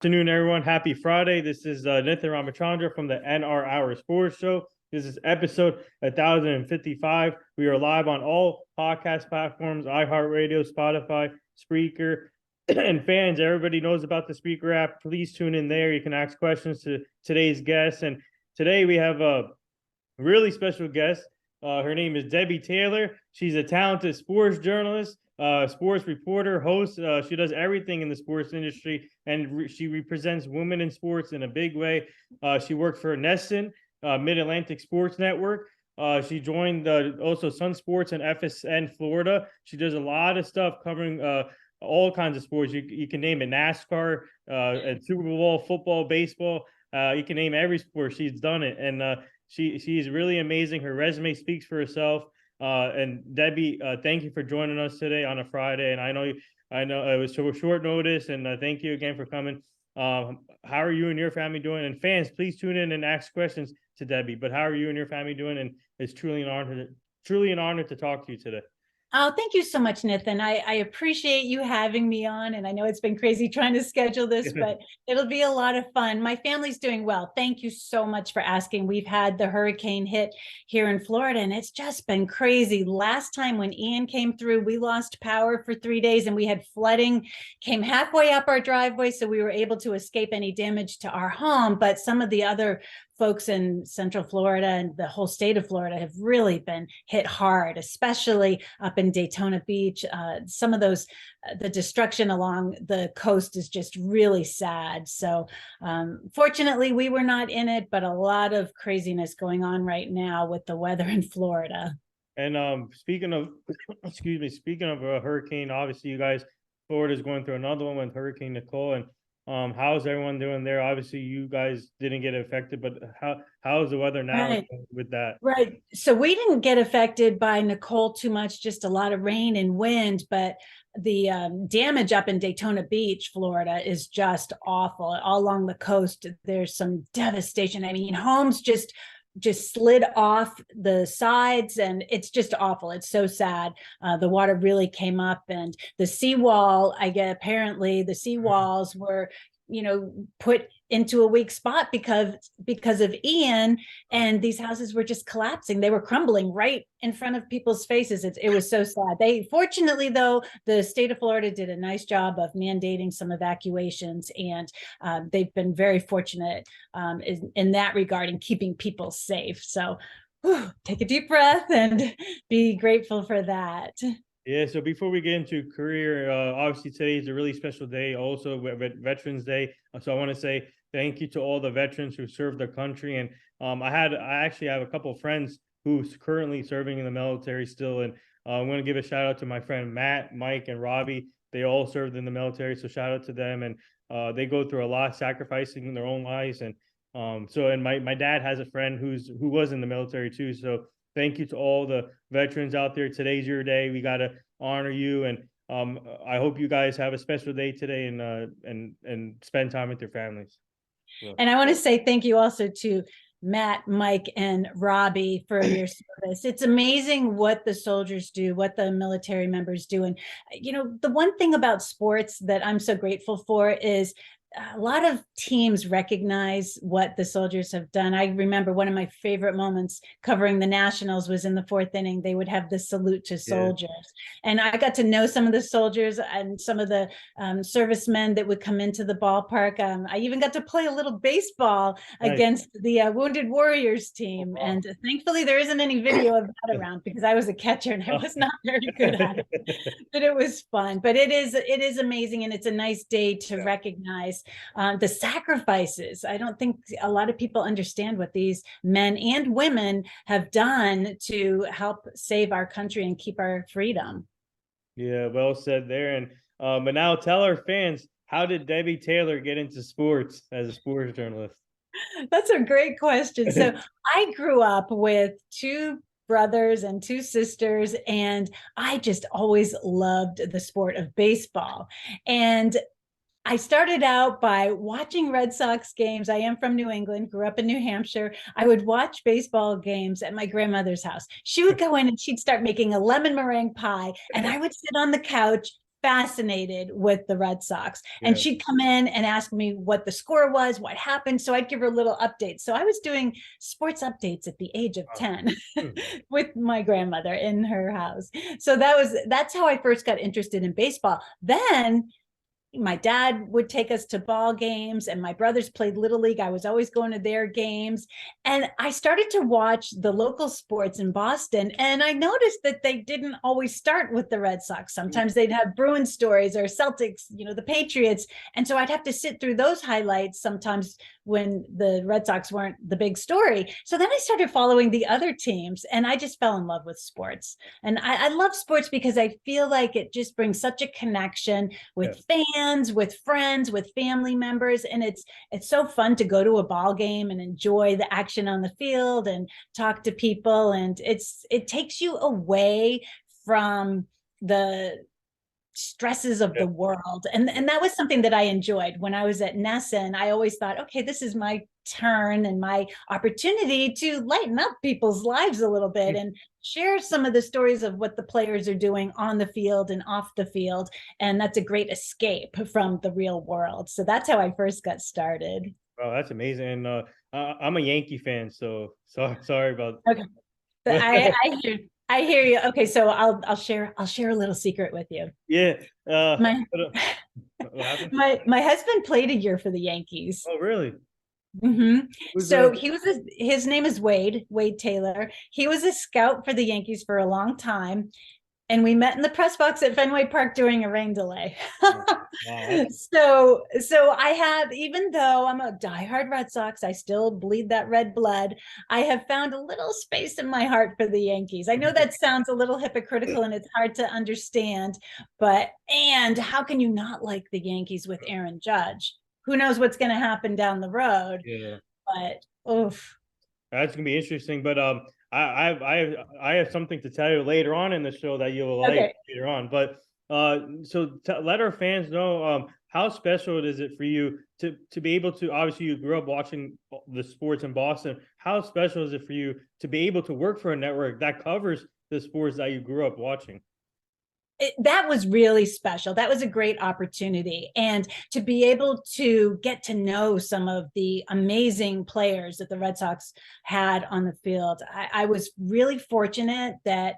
Afternoon, everyone. Happy Friday. This is Nathan Ramachandra from the NR Hour Sports Show. This is episode 1055. We are live on all podcast platforms, iHeartRadio, Spotify, Spreaker, and fans. Everybody knows about the Spreaker app. Please tune in there. You can ask questions to today's guests. And today we have a really special guest. Her name is Debbi Taylor. She's a talented sports journalist, sports reporter, host. She does everything in the sports industry, and she represents women in sports in a big way. She worked for Nesson, Mid-Atlantic Sports Network. She joined also Sun Sports and FSN Florida. She does a lot of stuff covering all kinds of sports. You can name it: NASCAR, and Super Bowl, football, baseball. You can name every sport. She's done it, and she's really amazing. Her resume speaks for herself. And Debbi, thank you for joining us today on a Friday. And I know it was short notice, and thank you again for coming. How are you and your family doing? And fans, please tune in and ask questions to Debbi. But how are you and your family doing? And it's truly an honor to talk to you today. Oh, thank you so much, Nathan. I appreciate you having me on, and I know it's been crazy trying to schedule this, but it'll be a lot of fun. My family's doing well. Thank you so much for asking. We've had the hurricane hit here in Florida, and it's just been crazy. Last time when Ian came through, we lost power for 3 days, and we had flooding, came halfway up our driveway, so we were able to escape any damage to our home, but some of the other folks in Central Florida and the whole state of Florida have really been hit hard, especially up in Daytona Beach. Some of those, the destruction along the coast is just really sad. So fortunately, we were not in it, but a lot of craziness going on right now with the weather in Florida. And speaking of, speaking of a hurricane, obviously you guys, Florida's going through another one with Hurricane Nicole. And how's everyone doing there? Obviously, you guys didn't get affected, but how's the weather now Right. with that? Right. So we didn't get affected by Nicole too much, just a lot of rain and wind, but the damage up in Daytona Beach, Florida is just awful. All along the coast, there's some devastation. I mean, homes just slid off the sides, and it's just awful. It's so sad. The water really came up, and the seawall, I get, apparently the seawalls were put into a weak spot because of Ian, and these houses were just collapsing. They were crumbling right in front of people's faces. It was so sad. Fortunately though, the state of Florida did a nice job of mandating some evacuations, and they've been very fortunate in that regard in keeping people safe. So take a deep breath and be grateful for that. Yeah, so before we get into career, obviously today is a really special day, also Veterans Day. So I want to say thank you to all the veterans who served their country. And I actually have a couple of friends who's currently serving in the military still. And I'm going to give a shout out to my friend Matt, Mike, and Robbie. They all served in the military, so shout out to them. And they go through a lot, sacrificing their own lives. And and my dad has a friend who was in the military too. So thank you to all the veterans out there. Today's your day. We got to honor you. And I hope you guys have a special day today and spend time with your families. So. And I want to say thank you also to Matt, Mike, and Robbie for your service. It's amazing what the soldiers do, what the military members do. And, the one thing about sports that I'm so grateful for is a lot of teams recognize what the soldiers have done. I remember one of my favorite moments covering the Nationals was in the fourth inning. They would have the salute to soldiers. Yeah. And I got to know some of the soldiers and some of the servicemen that would come into the ballpark. I even got to play a little baseball against the Wounded Warriors team. Oh, wow. And thankfully there isn't any video of that around because I was a catcher and I was not very good at it. But it was fun. But it is amazing, and it's a nice day to recognize the sacrifices. I don't think a lot of people understand what these men and women have done to help save our country and keep our freedom. Yeah, well said there. And but now tell our fans, how did Debbi Taylor get into sports as a sports journalist? That's a great question. So I grew up with two brothers and two sisters, and I just always loved the sport of baseball. And I started out by watching Red Sox games. I am from New England, grew up in New Hampshire. I would watch baseball games at my grandmother's house. She would go in and she'd start making a lemon meringue pie, and I would sit on the couch fascinated with the Red Sox. And Yeah. she'd come in and ask me what the score was, what happened. So I'd give her little updates. So I was doing sports updates at the age of Wow. 10 Hmm. with my grandmother in her house. So that's how I first got interested in baseball. Then my dad would take us to ball games, and my brothers played little league. I was always going to their games, and I started to watch the local sports in Boston, and I noticed that they didn't always start with the Red Sox. Sometimes they'd have Bruin stories or Celtics, the Patriots, and so I'd have to sit through those highlights sometimes when the Red Sox weren't the big story. So then I started following the other teams, and I just fell in love with sports. And I love sports because I feel like it just brings such a connection Yeah. with fans, with friends, with family members. And it's so fun to go to a ball game and enjoy the action on the field and talk to people. And it takes you away from the stresses of Yeah. the world. And that was something that I enjoyed when I was at Nesson. I always thought, okay, this is my turn and my opportunity to lighten up people's lives a little bit and share some of the stories of what the players are doing on the field and off the field. And that's a great escape from the real world. So that's how I first got started. Wow, that's amazing. And I'm a Yankee fan, so sorry about. Okay. I hear you. Okay, so I'll share a little secret with you. Yeah. My But, what happened? my husband played a year for the Yankees. Oh, really? Who's So his name is Wade Taylor. He was a scout for the Yankees for a long time. And we met in the press box at Fenway Park during a rain delay. Wow. So I have, even though I'm a diehard Red Sox, I still bleed that red blood. I have found a little space in my heart for the Yankees. I know that sounds a little hypocritical and it's hard to understand, and how can you not like the Yankees with Aaron Judge? Who knows what's going to happen down the road? Yeah. But oof. That's gonna be interesting. But I have something to tell you later on in the show that you'll like Okay. later on. But so let our fans know how special is it for you to be able to, obviously you grew up watching the sports in Boston. How special is it for you to be able to work for a network that covers the sports that you grew up watching? That was really special. That was a great opportunity. And to be able to get to know some of the amazing players that the Red Sox had on the field, I was really fortunate that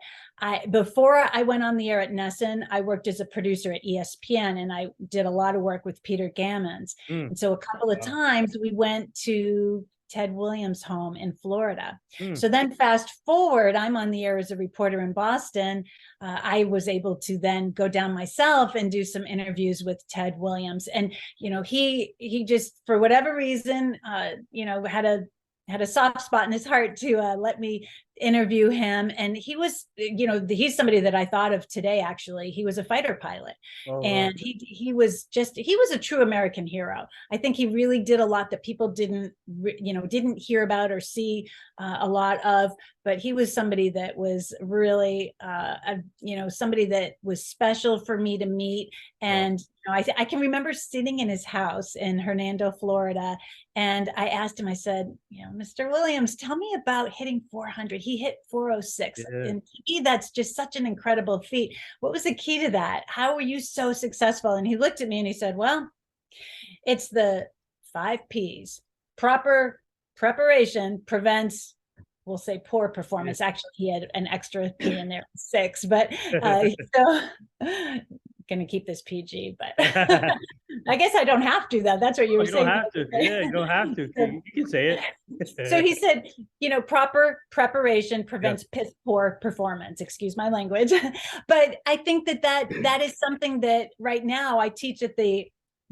before I went on the air at Nesson, I worked as a producer at ESPN, and I did a lot of work with Peter Gammons. And so a couple of times we went to Ted Williams' home in Florida. So then fast forward, I'm on the air as a reporter in Boston. I was able to then go down myself and do some interviews with Ted Williams. And, he just, for whatever reason, had a soft spot in his heart to let me interview him. And he was, he's somebody that I thought of today. Actually, he was a fighter pilot. And he was a true American hero. I think he really did a lot that people didn't hear about or see a lot of. But he was somebody that was really somebody that was special for me to meet. And I can remember sitting in his house in Hernando, Florida, and I asked him, I said, Mr. Williams, tell me about hitting 400. He hit 406. Yeah. And to me, that's just such an incredible feat. What was the key to that? How were you so successful? And he looked at me and he said, well, it's the 5 Ps. Proper preparation prevents, we'll say, poor performance. Actually, he had an extra P in there, 6. But so going to keep this PG, but I guess I don't have to, though. That's what you were saying. You don't have to. Yeah, you don't have to. You can say it. So he said, proper preparation prevents poor performance. Excuse my language. But I think that is something that right now I teach at the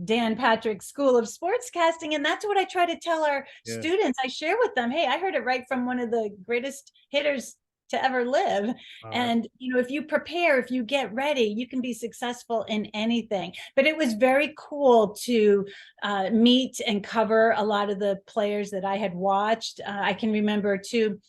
Dan Patrick School of Sportscasting. And that's what I try to tell our students. I share with them, hey, I heard it right from one of the greatest hitters to ever live. And, if you prepare, if you get ready, you can be successful in anything. But it was very cool to meet and cover a lot of the players that I had watched. I can remember too,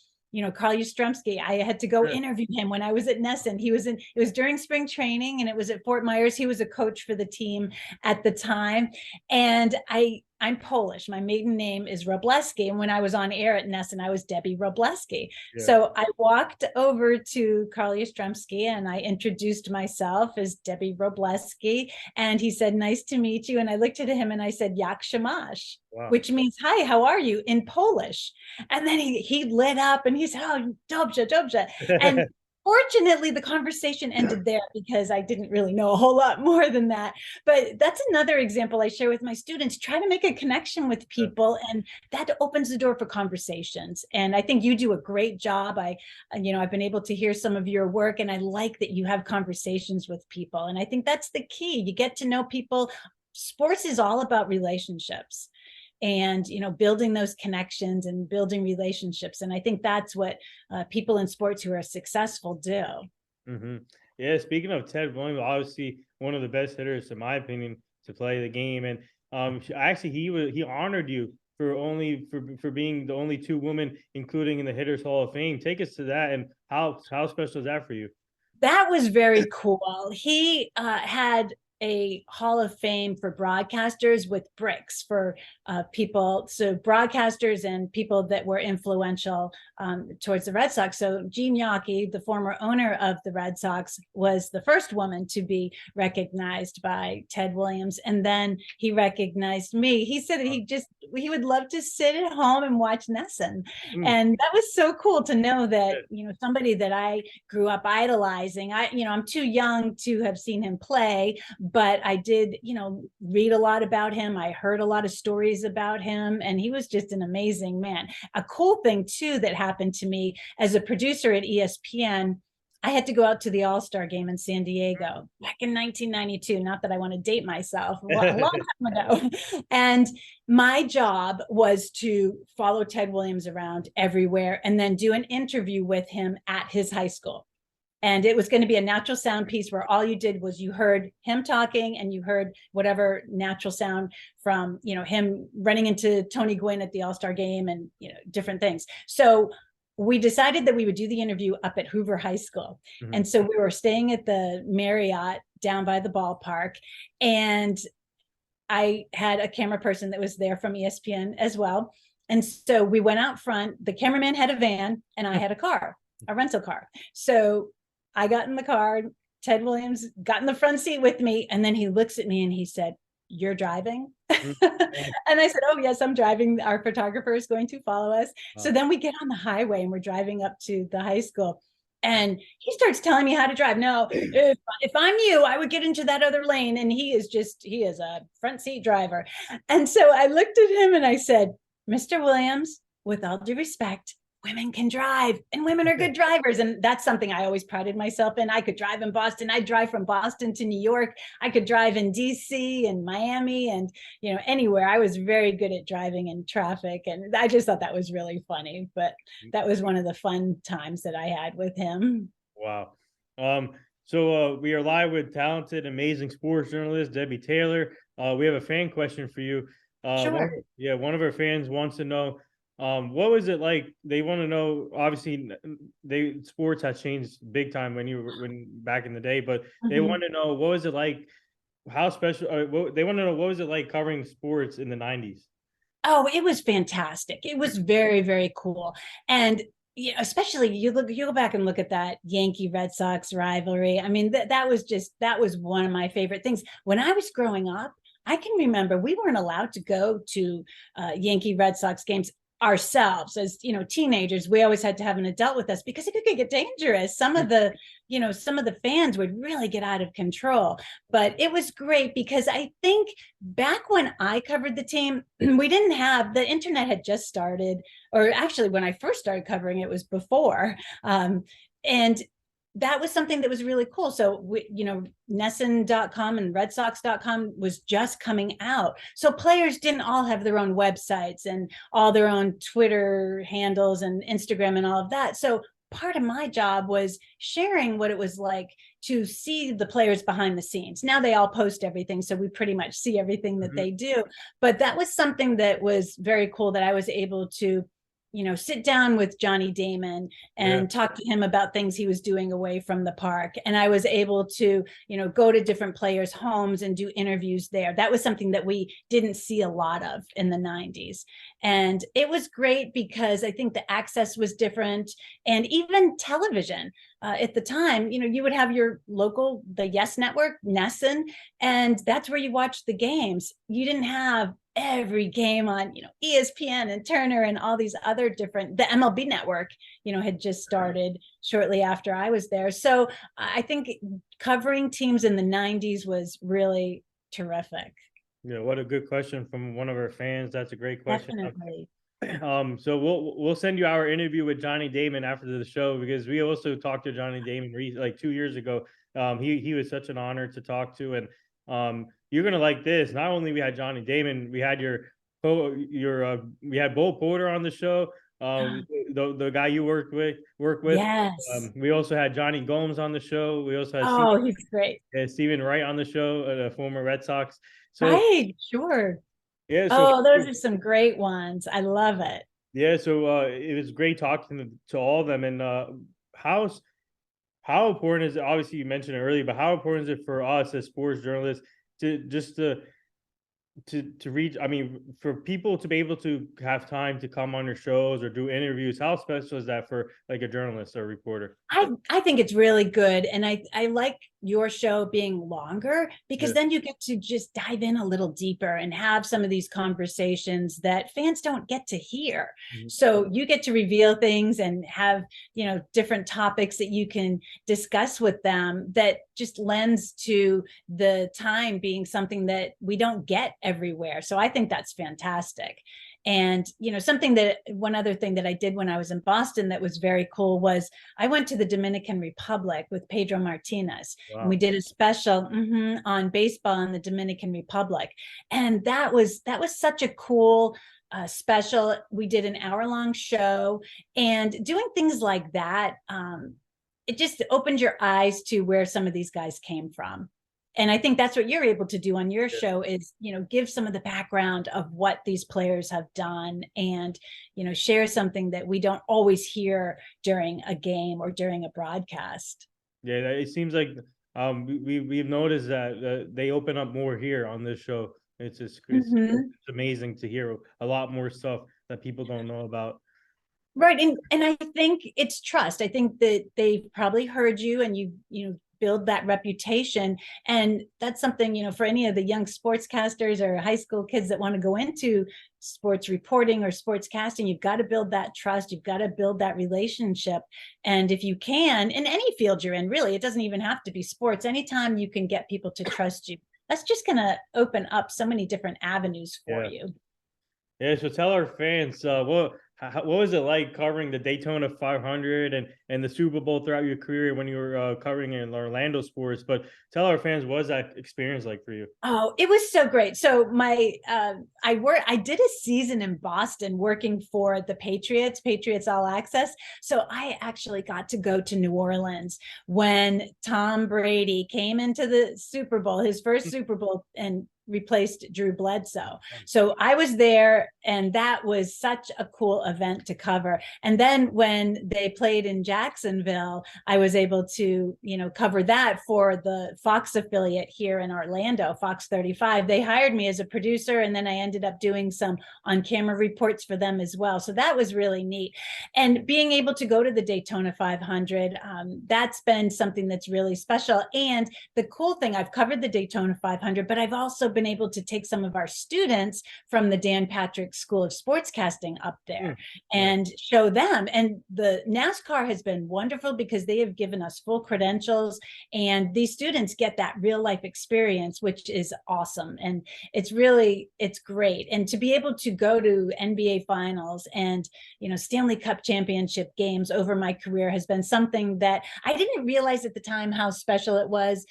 Carl Yastrzemski. I had to go interview him when I was at Nesson. It was during spring training, and it was at Fort Myers. He was a coach for the team at the time. And I I'm Polish. My maiden name is Robleski. And when I was on air at Nesson, I was Debbi Robleski. Yeah. So I walked over to Carl Yastrzemski and I introduced myself as Debbi Robleski. And he said, nice to meet you. And I looked at him and I said, Jak shamash, Wow. which means, hi, how are you, in Polish. And then he lit up and he said, oh, dobrze, dobrze. And fortunately, the conversation ended there because I didn't really know a whole lot more than that. But that's another example I share with my students. Try to make a connection with people, and that opens the door for conversations. And I think you do a great job. I've been able to hear some of your work, and I like that you have conversations with people. And I think that's the key. You get to know people. Sports is all about relationships, and building those connections and building relationships. And I think that's what people in sports who are successful do. Mm-hmm. Yeah, speaking of Ted Williams, obviously one of the best hitters, in my opinion, to play the game. And actually, he honored you for being the only two women, including in the Hitters Hall of Fame. Take us to that, and how special is that for you? That was very cool. He had a Hall of Fame for broadcasters with bricks for people, so broadcasters and people that were influential towards the Red Sox. So Jean Yawkey, the former owner of the Red Sox, was the first woman to be recognized by Ted Williams, and then he recognized me. He said that he would love to sit at home and watch Nesson, and that was so cool to know that somebody that I grew up idolizing. I'm too young to have seen him play, but I did, read a lot about him. I heard a lot of stories about him, and he was just an amazing man. A cool thing too that happened to me as a producer at ESPN, I had to go out to the All-Star game in San Diego back in 1992. Not that I want to date myself, a long time ago. And my job was to follow Ted Williams around everywhere and then do an interview with him at his high school. And it was going to be a natural sound piece where all you did was you heard him talking and you heard whatever natural sound from, him running into Tony Gwynn at the All-Star game and, different things. So we decided that we would do the interview up at Hoover High School. Mm-hmm. And so we were staying at the Marriott down by the ballpark. And I had a camera person that was there from ESPN as well. And so we went out front. The cameraman had a van and I had a car, a rental car. So I got in the car, Ted Williams got in the front seat with me, and then he looks at me and he said, "You're driving?" And I said, "Oh, yes, I'm driving. Our photographer is going to follow us." So then we get on the highway and we're driving up to the high school. And he starts telling me how to drive. No, if I'm you, I would get into that other lane. And he is a front seat driver. And so I looked at him and I said, "Mr. Williams, with all due respect, women can drive and women are good drivers." And that's something I always prided myself in. I could drive in Boston. I'd drive from Boston to New York. I could drive in DC and Miami and, anywhere. I was very good at driving in traffic. And I just thought that was really funny. But that was one of the fun times that I had with him. Wow. So we are live with talented, amazing sports journalist, Debbi Taylor. We have a fan question for you. Sure. One of our fans wants to know, what was it like? They want to know, obviously sports has changed big time when back in the day, but they want to know, what was it like? How special, they want to know, what was it like covering sports in the 90s? Oh, it was fantastic. It was very, very cool. And especially you go back and look at that Yankee Red Sox rivalry. I mean, that was one of my favorite things. When I was growing up, I can remember we weren't allowed to go to Yankee Red Sox games ourselves as teenagers. We always had to have an adult with us because it could get dangerous. Some of the fans would really get out of control. But it was great because I think back when I covered the team, we didn't have, the internet had just started, or actually when I first started covering it was before. And that was something that was really cool. So, Nesson.com and RedSox.com was just coming out. So players didn't all have their own websites and all their own Twitter handles and Instagram and all of that. So part of my job was sharing what it was like to see the players behind the scenes. Now they all post everything, so we pretty much see everything that they do. But that was something that was very cool that I was able to sit down with Johnny Damon Yeah. and talk to him about things he was doing away from the park. And I was able to, go to different players' homes and do interviews there. That was something that we didn't see a lot of in the 90s. And it was great because I think the access was different. And even television at the time, you would have your local, the Yes Network, Nesson, and that's where you watched the games. You didn't have every game on ESPN and Turner and all these other different, the MLB network had just started shortly after I was there. So I think covering teams in the 90s was really terrific. Yeah, what a good question from one of our fans. That's a great question. Definitely. So we'll send you our interview with Johnny Damon after the show, because we also talked to Johnny Damon like 2 years ago. He was such an honor to talk to, and you're gonna like this. Not only we had Johnny Damon, we had we had Bo Porter on the show. The guy you work with. Yes. We also had Johnny Gomes on the show. We also had Oh, he's great. Stephen Wright on the show, the former Red Sox. So Right. Sure. yeah, so Oh, those are some great ones. I love it. yeah, so it was great talking to all of them. And how how important is it? Obviously, you mentioned it earlier, but how important is it for us as sports journalists to just to reach? I mean, for people to be able to have time to come on your shows or do interviews, how special is that for like a journalist or reporter? I think it's really good. And I like your show being longer because Yeah. then you get to just dive in a little deeper and have some of these conversations that fans don't get to hear. Mhm. So you get to reveal things and have, different topics that you can discuss with them that just lends to the time being something that we don't get everywhere. So I think that's fantastic. And, one other thing that I did when I was in Boston that was very cool was I went to the Dominican Republic with Pedro Martinez, and we Wow. did a special on baseball in the Dominican Republic. And that was such a cool special. We did an hour-long show, and doing things like that, it just opened your eyes to where some of these guys came from. And I think that's what you're able to do on your Yeah. show is, give some of the background of what these players have done and, share something that we don't always hear during a game or during a broadcast. Yeah, it seems like we've noticed that they open up more here on this show. Mhm. It's amazing to hear a lot more stuff that people don't know about. Right. And I think it's trust. I think that they've probably heard you and you build that reputation. And that's something, for any of the young sportscasters or high school kids that want to go into sports reporting or sports casting, you've got to build that trust. You've got to build that relationship. And if you can, in any field you're in, really, it doesn't even have to be sports. Anytime you can get people to trust you, that's just going to open up so many different avenues for Yeah. you. Yeah, so tell our fans what was it like covering the Daytona 500 and the Super Bowl throughout your career when you were covering in Orlando sports? But tell our fans, what was that experience like for you? Oh, it was so great. So I did a season in Boston working for the Patriots All Access. So I actually got to go to New Orleans when Tom Brady came into the Super Bowl, his first Super Bowl, and replaced Drew Bledsoe. So I was there, and that was such a cool event to cover. And then when they played in Jacksonville, I was able to, cover that for the Fox affiliate here in Orlando, Fox 35. They hired me as a producer, and then I ended up doing some on-camera reports for them as well. So that was really neat. And being able to go to the Daytona 500, that's been something that's really special. And the cool thing, I've covered the Daytona 500, but I've also been able to take some of our students from the Dan Patrick School of Sportscasting up there and show them. And the NASCAR has been wonderful because they have given us full credentials, and these students get that real life experience, which is awesome. And it's great. And to be able to go to NBA finals and, Stanley Cup championship games over my career has been something that I didn't realize at the time how special it was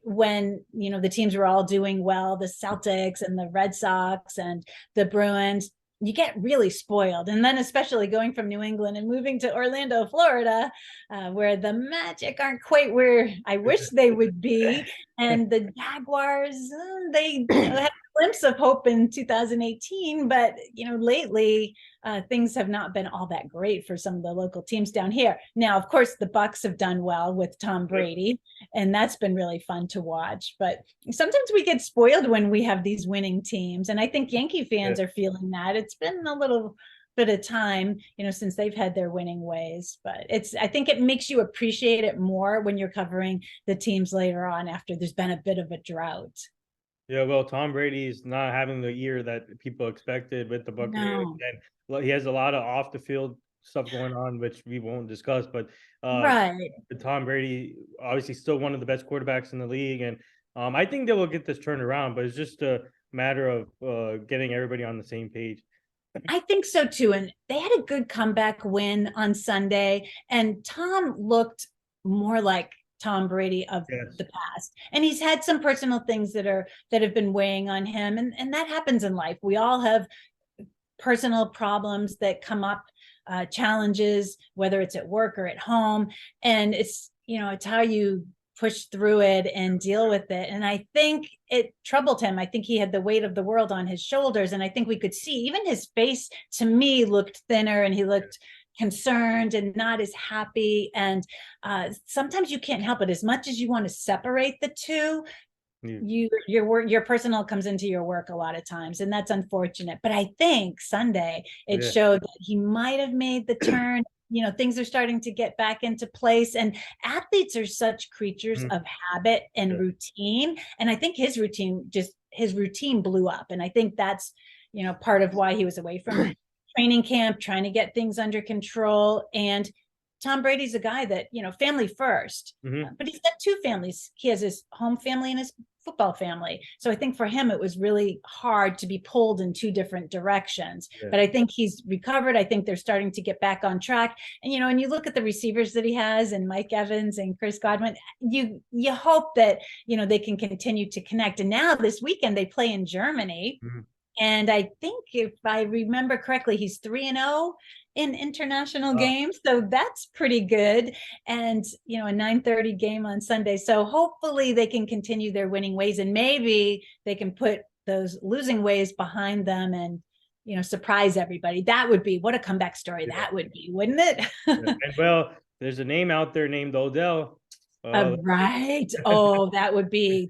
when, the teams were all doing well, the Celtics and the Red Sox and the Bruins. You get really spoiled. And then especially going from New England and moving to Orlando, Florida, where the Magic aren't quite where I wish they would be. And the Jaguars, they had a glimpse of hope in 2018, but lately things have not been all that great for some of the local teams down here. Now, of course, the Bucks have done well with Tom Brady, and that's been really fun to watch. But sometimes we get spoiled when we have these winning teams, and I think Yankee fans are feeling that. It's been a little bit of time, since they've had their winning ways, but I think it makes you appreciate it more when you're covering the teams later on after there's been a bit of a drought. Yeah, well, Tom Brady's not having the year that people expected with the Buccaneers, No. and he has a lot of off the field stuff going on, which we won't discuss. But Right. Tom Brady, obviously, still one of the best quarterbacks in the league, and I think they will get this turned around. But it's just a matter of getting everybody on the same page. I think so too. And they had a good comeback win on Sunday, and Tom looked more like Tom Brady of Yes. the past. And he's had some personal things that have been weighing on him. And that happens in life. We all have personal problems that come up, challenges, whether it's at work or at home. And it's how you push through it and deal with it. And I think it troubled him. I think he had the weight of the world on his shoulders. And I think we could see even his face, to me, looked thinner, and he looked concerned and not as happy. And sometimes you can't help it. As much as you want to separate the two, your personal comes into your work a lot of times, and that's unfortunate. But I think Sunday it showed that he might have made the turn. Things are starting to get back into place, and athletes are such creatures of habit and routine. And I think his routine blew up. And I think that's, part of why he was away from training camp, trying to get things under control. And Tom Brady's a guy that, family first, but he's got two families. He has his home family and his football family. So I think for him, it was really hard to be pulled in two different directions. But I think he's recovered. I think they're starting to get back on track. And, and you look at the receivers that he has, and Mike Evans and Chris Godwin, you hope that, they can continue to connect. And now this weekend they play in Germany. And I think, if I remember correctly, he's 3-0 in international games. So that's pretty good. And, a 9:30 game on Sunday. So hopefully they can continue their winning ways, and maybe they can put those losing ways behind them and, surprise everybody. That would be, what a comeback story that would be, wouldn't it? And well, there's a name out there named Odell. Right. Oh, that would be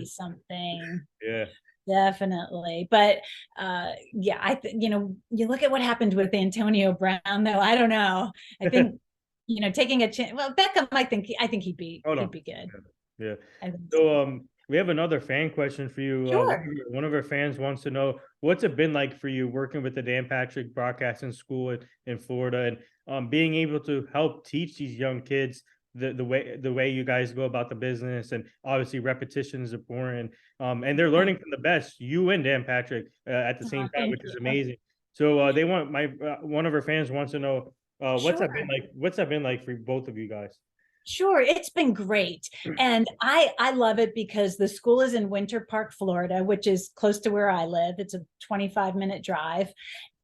something. Yeah. Definitely. But you look at what happened with Antonio Brown, though. I don't know. I think, taking a chance. Well, Beckham, I think he'd be good. Yeah. So we have another fan question for you. Sure. One of our fans wants to know, what's it been like for you working with the Dan Patrick Broadcasting School in Florida, and being able to help teach these young kids the way you guys go about the business, and obviously repetition is important, and they're learning from the best, you and Dan Patrick, at the same time, which is amazing. So they want one of our fans wants to know, what's that been like for both of you guys? Sure, it's been great. And I love it because the school is in Winter Park, Florida, which is close to where I live. It's a 25-minute drive.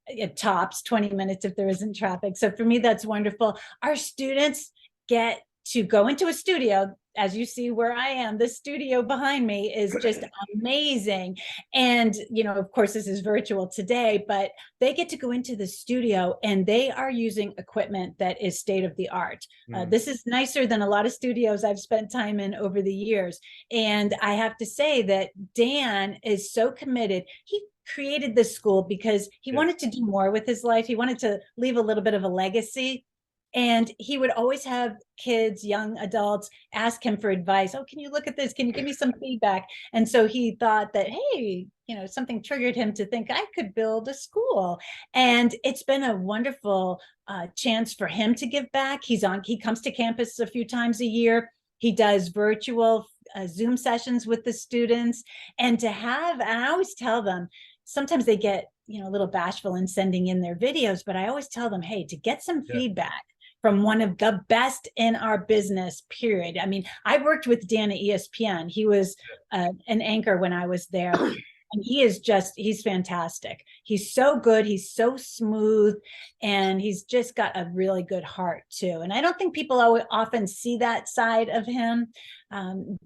It tops 20 minutes if there isn't traffic. So for me, that's wonderful. Our students get to go into a studio. As you see where I am, the studio behind me is just amazing. And, of course, this is virtual today, but they get to go into the studio and they are using equipment that is state of the art. This is nicer than a lot of studios I've spent time in over the years. And I have to say that Dan is so committed. He created this school because he wanted to do more with his life. He wanted to leave a little bit of a legacy. And he would always have kids, young adults, ask him for advice. Oh, can you look at this? Can you give me some feedback? And so he thought that, hey, something triggered him to think I could build a school. And it's been a wonderful chance for him to give back. He comes to campus a few times a year. He does virtual Zoom sessions with the students. And I always tell them, sometimes they get, a little bashful in sending in their videos, but I always tell them, hey, to get some feedback from one of the best in our business, period. I mean, I worked with Dan at ESPN. He was an anchor when I was there. And he's fantastic. He's so good. He's so smooth, and he's just got a really good heart too. And I don't think people often see that side of him.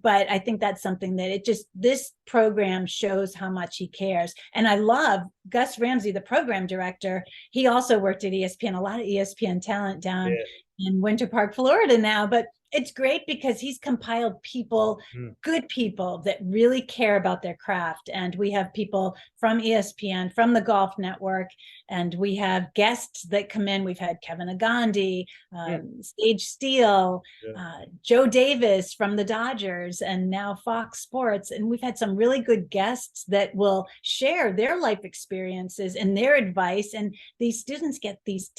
But I think that's something that this program shows how much he cares. And I love Gus Ramsey, the program director. He also worked at ESPN, a lot of ESPN talent down in Winter Park, Florida now, but it's great because he's compiled people, good people that really care about their craft. And we have people from ESPN, from the Golf Network, and we have guests that come in. We've had Kevin Agandi, Sage Steele, Joe Davis from the Dodgers, and now Fox Sports. And we've had some really good guests that will share their life experiences and their advice. And these students get these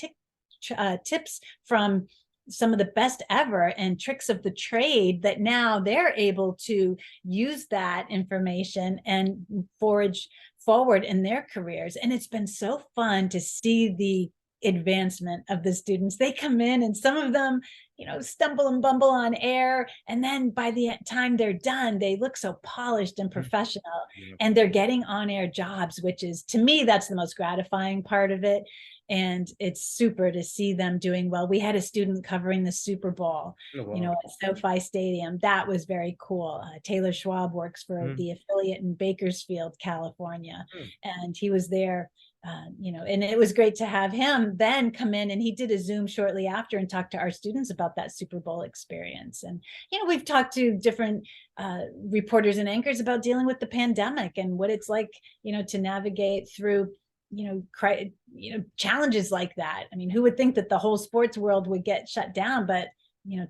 tips from some of the best ever and tricks of the trade that now they're able to use that information and forge forward in their careers. And it's been so fun to see the advancement of the students. They come in and some of them, stumble and bumble on air. And then by the time they're done, they look so polished and professional, and they're getting on-air jobs, which is, to me, that's the most gratifying part of it. And it's super to see them doing well. We had a student covering the Super Bowl, at SoFi Stadium. That was very cool. Taylor Schwab works for the affiliate in Bakersfield, California. And he was there, and it was great to have him then come in, and he did a Zoom shortly after and talked to our students about that Super Bowl experience. And, we've talked to different reporters and anchors about dealing with the pandemic and what it's like, to navigate through challenges like that. I mean, who would think that the whole sports world would get shut down, but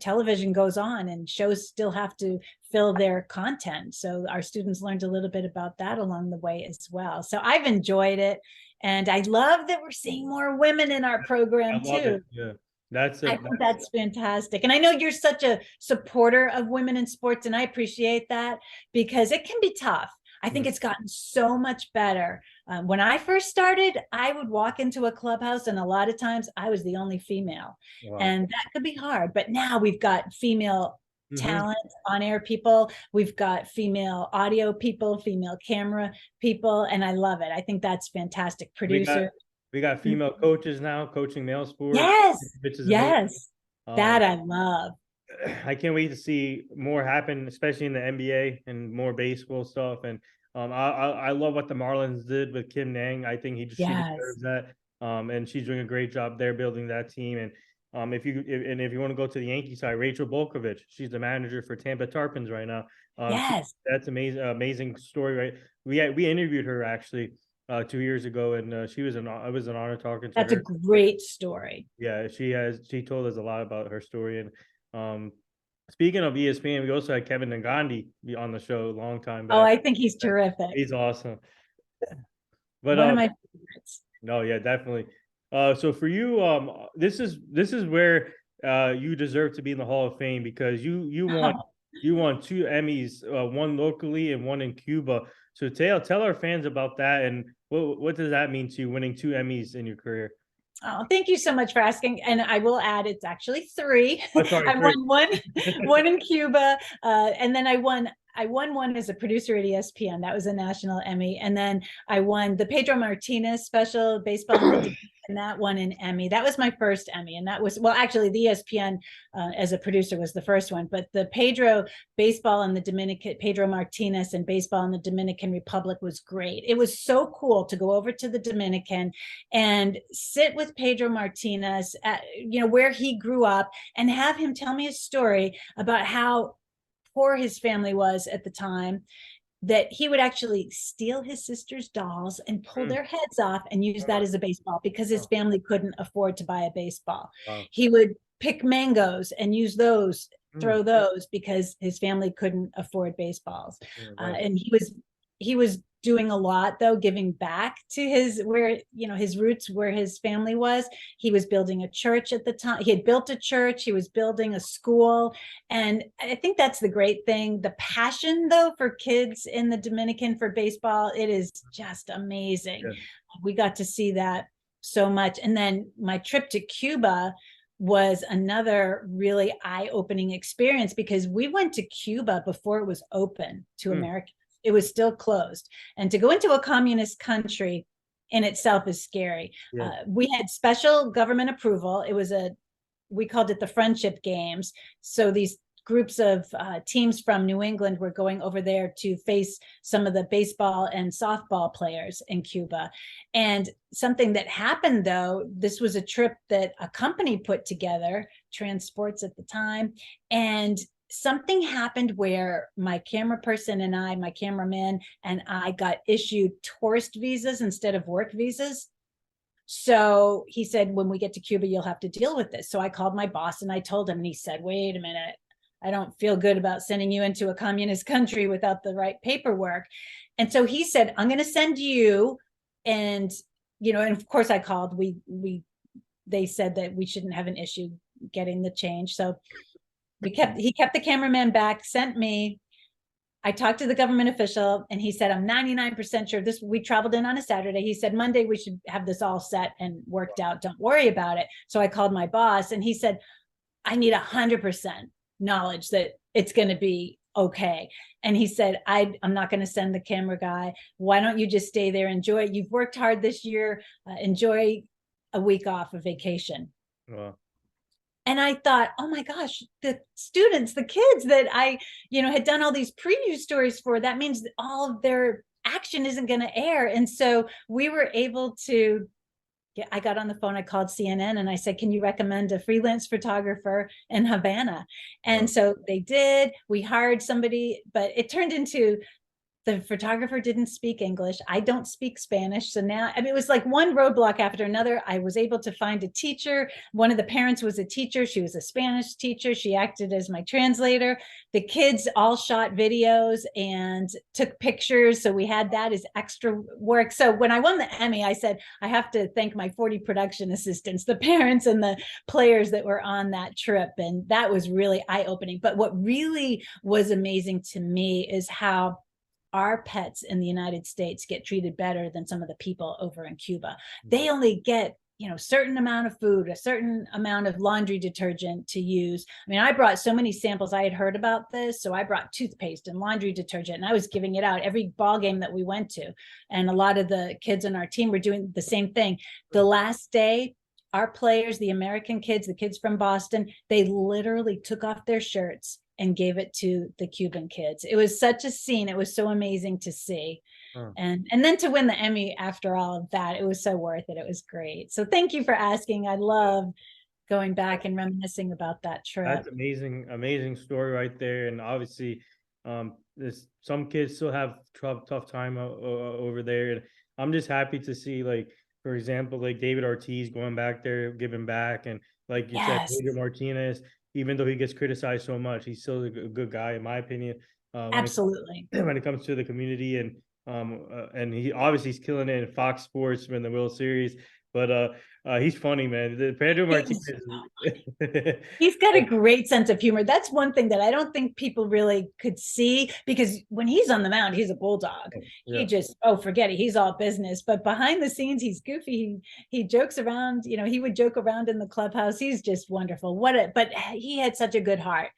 television goes on and shows still have to fill their content. So our students learned a little bit about that along the way as well. So I've enjoyed it, and I love that we're seeing more women in our program too. Yeah. I think that's fantastic. And I know you're such a supporter of women in sports, and I appreciate that because it can be tough. I think it's gotten so much better. When I first started, I would walk into a clubhouse and a lot of times I was the only female. And that could be hard. But now we've got female talent, on-air people. We've got female audio people, female camera people, and I love it. I think that's fantastic. Producer. We got female coaches now coaching male sports. Yes. That I love. I can't wait to see more happen, especially in the NBA and more baseball stuff. And I love what the Marlins did with Kim Nang. I think she deserves that. And she's doing a great job there building that team. And if you want to go to the Yankee side, Rachel Bolkovich, she's the manager for Tampa Tarpons right now. That's amazing story, right? We interviewed her actually 2 years ago, and it was an honor talking to her. That's a great story. Yeah, she told us a lot about her story. And speaking of ESPN, we also had Kevin Nagandi on the show a long time back. Oh, I think he's terrific. He's awesome. But one of my favorites. No, yeah, definitely. So for you, this is where you deserve to be in the Hall of Fame because you won 2 Emmys, one locally and one in Cuba. So tell our fans about that, and what does that mean to you, winning 2 Emmys in your career? Oh, thank you so much for asking. And I will add, it's actually 3. Oh, sorry, I won one in Cuba, and then I won one as a producer at ESPN. That was a national Emmy. And then I won the Pedro Martinez special, baseball, and that won an Emmy. That was my first Emmy. And that was, well, actually the ESPN as a producer was the first one, but the Pedro Martinez and baseball in the Dominican Republic was great. It was so cool to go over to the Dominican and sit with Pedro Martinez at, where he grew up, and have him tell me a story about how poor his family was at the time, that he would actually steal his sister's dolls and pull their heads off and use that as a baseball because his family couldn't afford to buy a baseball. He would pick mangoes and use those, throw those because his family couldn't afford baseballs. And he was doing a lot though, giving back to his roots, where his family was. He was building a church at the time. He had built a church, he was building a school. And I think that's the great thing. The passion though for kids in the Dominican for baseball, it is just amazing. We got to see that so much. And then my trip to Cuba was another really eye-opening experience because we went to Cuba before it was open to Americans. it was still closed. And to go into a communist country in itself is scary. Yeah. We had special government approval. We called it the Friendship Games. So these groups of teams from New England were going over there to face some of the baseball and softball players in Cuba. And something that happened, though, this was a trip that a company put together, Transports at the time, and something happened where my camera person and my cameraman and I got issued tourist visas instead of work visas. So he said, when we get to Cuba, you'll have to deal with this. So I called my boss and I told him, and he said, wait a minute, I don't feel good about sending you into a communist country without the right paperwork. And so he said, I'm going to send you. And, and of course I called, they said that we shouldn't have an issue getting the change. So he kept the cameraman back, sent me. I talked to the government official and he said, I'm 99% sure this, we traveled in on a Saturday. He said, Monday, we should have this all set and worked out. Don't worry about it. So I called my boss and he said, I need 100% knowledge that it's going to be okay. And he said, I'm not going to send the camera guy. Why don't you just stay there? Enjoy it. You've worked hard this year. Enjoy a week off of vacation. Wow. And I thought, oh my gosh, the students, the kids that I, had done all these preview stories for, that means that all of their action isn't going to air. And so we were able to, I got on the phone, I called CNN and I said, can you recommend a freelance photographer in Havana? And so they did. We hired somebody, but it turned into, the photographer didn't speak English. I don't speak Spanish. So now, it was like one roadblock after another. I was able to find a teacher. One of the parents was a teacher. She was a Spanish teacher. She acted as my translator. The kids all shot videos and took pictures. So we had that as extra work. So when I won the Emmy, I said, I have to thank my 40 production assistants, the parents and the players that were on that trip. And that was really eye-opening. But what really was amazing to me is how our pets in the United States get treated better than some of the people over in Cuba. They only get, certain amount of food, a certain amount of laundry detergent to use. I mean, I brought so many samples. I had heard about this. So I brought toothpaste and laundry detergent and I was giving it out every ball game that we went to. And a lot of the kids on our team were doing the same thing. The last day, our players, the American kids, the kids from Boston, they literally took off their shirts and gave it to the Cuban kids. It was such a scene. It was so amazing to see. And then to win the Emmy after all of that, it was so worth it. It was great. So thank you for asking. I love going back and reminiscing about that trip. That's amazing story right there. And obviously, some kids still have tough time over there. And I'm just happy to see, like, for example, like David Ortiz going back there, giving back. And like you said, Pedro Martinez, even though he gets criticized so much, he's still a good guy, in my opinion. Absolutely. When it comes to the community, and he obviously he's killing it in Fox Sports in the World Series. But he's funny, man. The Pedro Martinez. He's got a great sense of humor. That's one thing that I don't think people really could see, because when he's on the mound, he's a bulldog. Yeah. He just, forget it. He's all business. But behind the scenes, he's goofy. He jokes around. He would joke around in the clubhouse. He's just wonderful. But he had such a good heart,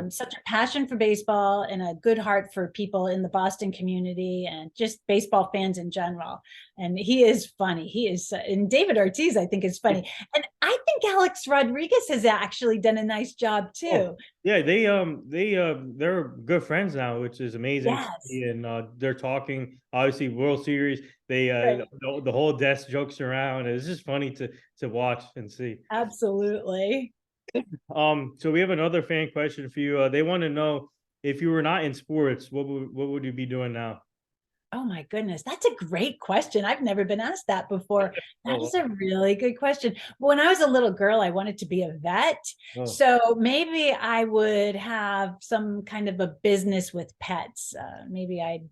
such a passion for baseball and a good heart for people in the Boston community and just baseball fans in general. And he is funny. He is, and David Ortiz, I think, is funny. And I think Alex Rodriguez has actually done a nice job too. Yeah, they're good friends now, which is amazing. Yes. And they're talking, obviously, World Series. They the whole desk jokes around. It's just funny to watch and see. Absolutely. So we have another fan question for you. They want to know, if you were not in sports, what would you be doing now? Oh my goodness, that's a great question. I've never been asked that before. That is a really good question. When I was a little girl, I wanted to be a vet. So maybe I would have some kind of a business with pets. Maybe I'd,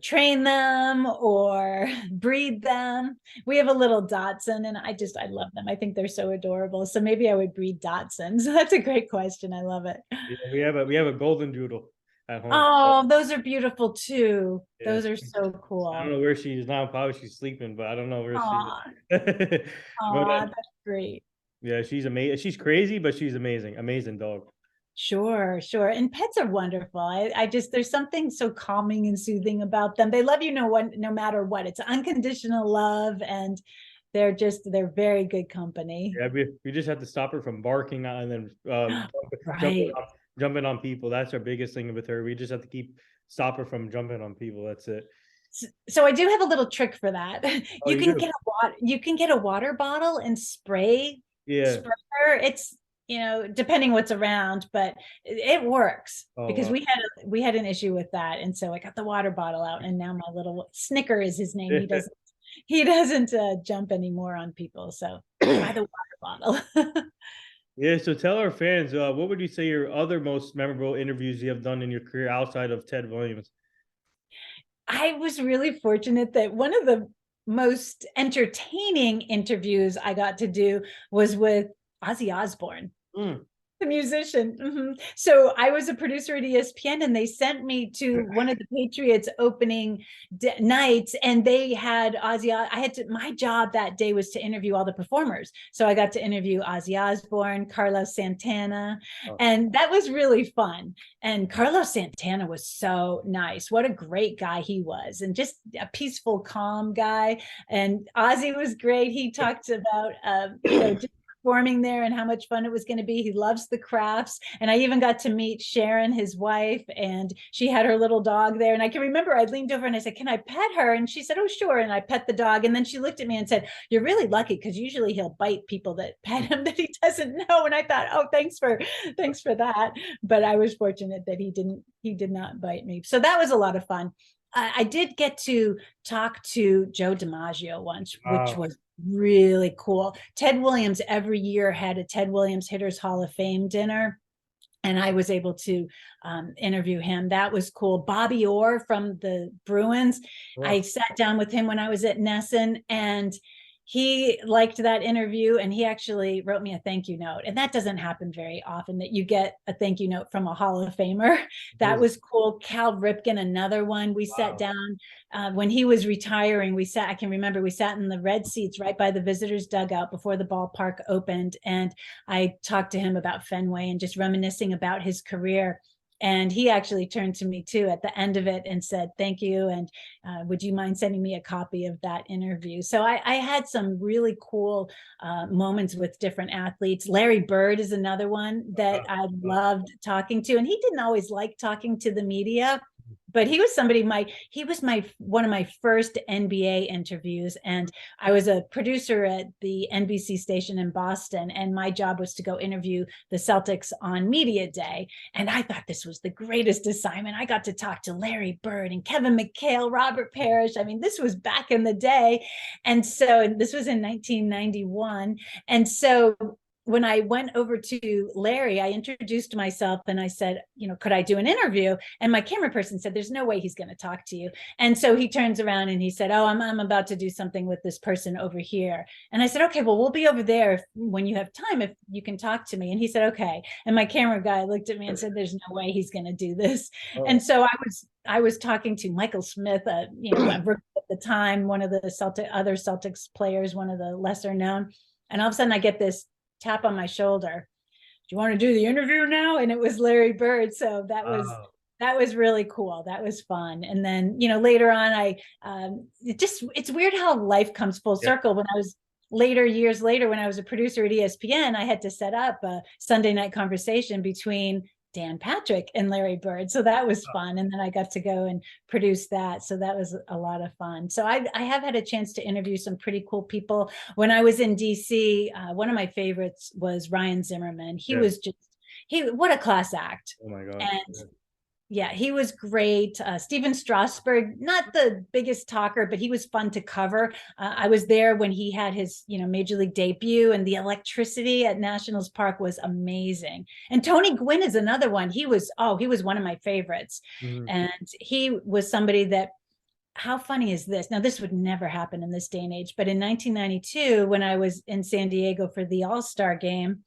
train them or breed them. We have a little Dachshund and I love them. I think they're so adorable. So maybe I would breed Dachshunds. That's a great question. I love it. Yeah, we have a golden doodle at home. Oh, those are beautiful too. Yeah. Those are so cool. I don't know where she is now. Probably she's sleeping, but I don't know where she is. That's great. Yeah, she's amazing. She's crazy, but she's amazing. Amazing dog. Sure, sure. And pets are wonderful. I just, there's something so calming and soothing about them. They love you no matter what. It's unconditional love, and they're very good company. Yeah, we just have to stop her from barking and then jumping Right. on, jumping on people. That's our biggest thing with her. We just have to stop her from jumping on people. That's it. So I do have a little trick for that. Oh, you do? You can get a water bottle and Yeah. spray her. It's, depending what's around, but it works Oh, because wow. we had an issue with that. And so I got the water bottle out, and now my little Snicker is his name. He doesn't jump anymore on people. So by the water bottle. Yeah, so tell our fans, what would you say your other most memorable interviews you have done in your career outside of Ted Williams? I was really fortunate that one of the most entertaining interviews I got to do was with Ozzy Osbourne, Mm. the musician. So I was a producer at ESPN, and they sent me to one of the Patriots opening nights, and they had Ozzy. My job that day was to interview all the performers. So I got to interview Ozzy Osbourne, Carlos Santana, Oh, and that was really fun. And Carlos Santana was so nice. What a great guy he was, and just a peaceful, calm guy. And Ozzy was great. He talked about, just performing there and how much fun it was going to be. He loves the crafts. And I even got to meet Sharon, his wife, and she had her little dog there. And I can remember I leaned over and I said, "Can I pet her?" And she said, "Oh, sure." And I pet the dog. And then she looked at me and said, "You're really lucky, because usually he'll bite people that pet him that he doesn't know." And I thought, "Oh, thanks for that." But I was fortunate that he did not bite me. So that was a lot of fun. I did get to talk to Joe DiMaggio once, which wow. was really cool. Ted Williams every year had a Ted Williams Hitters Hall of Fame dinner, and I was able to interview him. That was cool. Bobby Orr from the Bruins, I Wow. sat down with him when I was at Nesson, and he liked that interview, and he actually wrote me a thank you note. And that doesn't happen very often, that you get a thank you note from a Hall of Famer. That was cool. Cal Ripken, another one. We sat Wow. down when he was retiring. I can remember we sat in the red seats right by the visitors dugout before the ballpark opened. And I talked to him about Fenway and just reminiscing about his career. And he actually turned to me too at the end of it and said, "Thank you. And would you mind sending me a copy of that interview?" So I had some really cool moments with different athletes. Larry Bird is another one that I loved talking to. And he didn't always like talking to the media, but he was one of my first NBA interviews. And I was a producer at the NBC station in Boston, and my job was to go interview the Celtics on media day. And I thought this was the greatest assignment. I got to talk to Larry Bird and Kevin McHale, Robert Parrish. I mean, this was back in the day. And so this was in 1991. And so when I went over to Larry, I introduced myself and I said, "Could I do an interview?" And my camera person said, "There's no way he's going to talk to you." And so he turns around and he said, "Oh, I'm about to do something with this person over here." And I said, "Okay, well, we'll be over there when you have time, if you can talk to me." And he said, "Okay." And my camera guy looked at me and said, "There's no way he's going to do this." Oh, And so I was talking to Michael Smith, a rookie at the time, one of the other Celtics players, one of the lesser known. And all of a sudden I get this tap on my shoulder. "Do you want to do the interview now?" And it was Larry Bird. So wow. that was really cool. That was fun. And then, later on, it's weird how life comes full Yeah. circle. When I was years later, when I was a producer at ESPN, I had to set up a Sunday night conversation between Dan Patrick and Larry Bird. So that was fun. And then I got to go and produce that. So that was a lot of fun. So I have had a chance to interview some pretty cool people. When I was in DC, one of my favorites was Ryan Zimmerman. Yeah. What a class act. Oh my God. And Yeah. yeah, he was great. Steven Strasberg, not the biggest talker, but he was fun to cover. I was there when he had his, major league debut, and the electricity at Nationals Park was amazing. And Tony Gwynn is another one. He was one of my favorites. Mhm. And he was somebody that, how funny is this? Now, this would never happen in this day and age, but in 1992, when I was in San Diego for the All-Star game,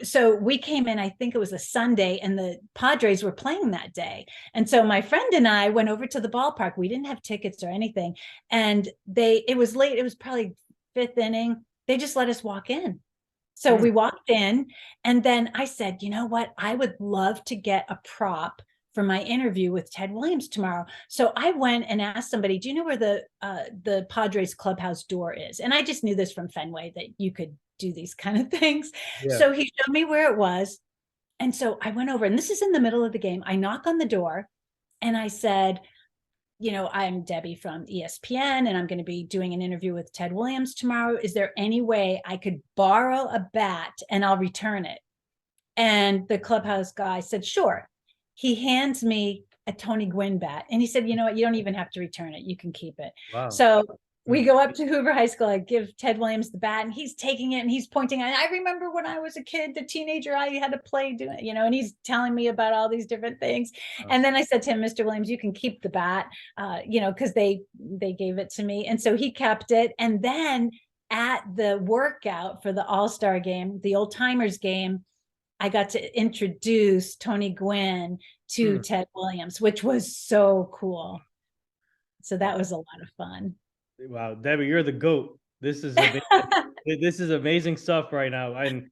so we came in, I think it was a Sunday, and the Padres were playing that day. And so my friend and I went over to the ballpark. We didn't have tickets or anything. And it was late. It was probably fifth inning. They just let us walk in. So we walked in, and then I said, you know what? I would love to get a prop for my interview with Ted Williams tomorrow. So I went and asked somebody, do you know where the Padres clubhouse door is? And I just knew this from Fenway that you could do these kind of things. Yeah. So he showed me where it was. And so I went over, and this is in the middle of the game. I knock on the door and I said, you know, I'm Debbie from ESPN, and I'm going to be doing an interview with Ted Williams tomorrow. Is there any way I could borrow a bat and I'll return it? And the clubhouse guy said, sure. He hands me a Tony Gwynn bat. And he said, you know what? You don't even have to return it. You can keep it. Wow. So we go up to Hoover High School. I give Ted Williams the bat, and he's taking it and he's pointing. And I remember when I was a kid, the teenager, I had to play doing, you know, and he's telling me about all these different things. And then I said to him, Mr. Williams, you can keep the bat, you know, because they gave it to me. And so he kept it. And then at the workout for the All-Star game, the Old Timers game, I got to introduce Tony Gwynn to Ted Williams, which was so cool. So that was a lot of fun. Wow, Debbie, you're the GOAT. This is amazing. This is amazing stuff right now. And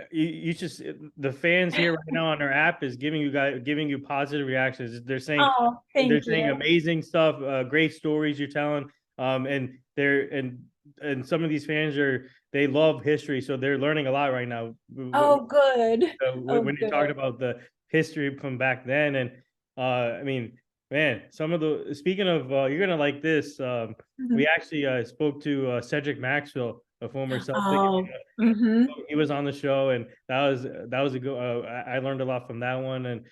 you just, the fans here right now on our app is giving you positive reactions. They're saying, they're saying amazing stuff, great stories you're telling. And and some of these fans they love history, so they're learning a lot right now. Oh, good. When you talked about the history from back then, and I mean, man, speaking of, you're gonna like this. We actually spoke to Cedric Maxwell, a former Celtic. He was on the show, and that was a good. I learned a lot from that one,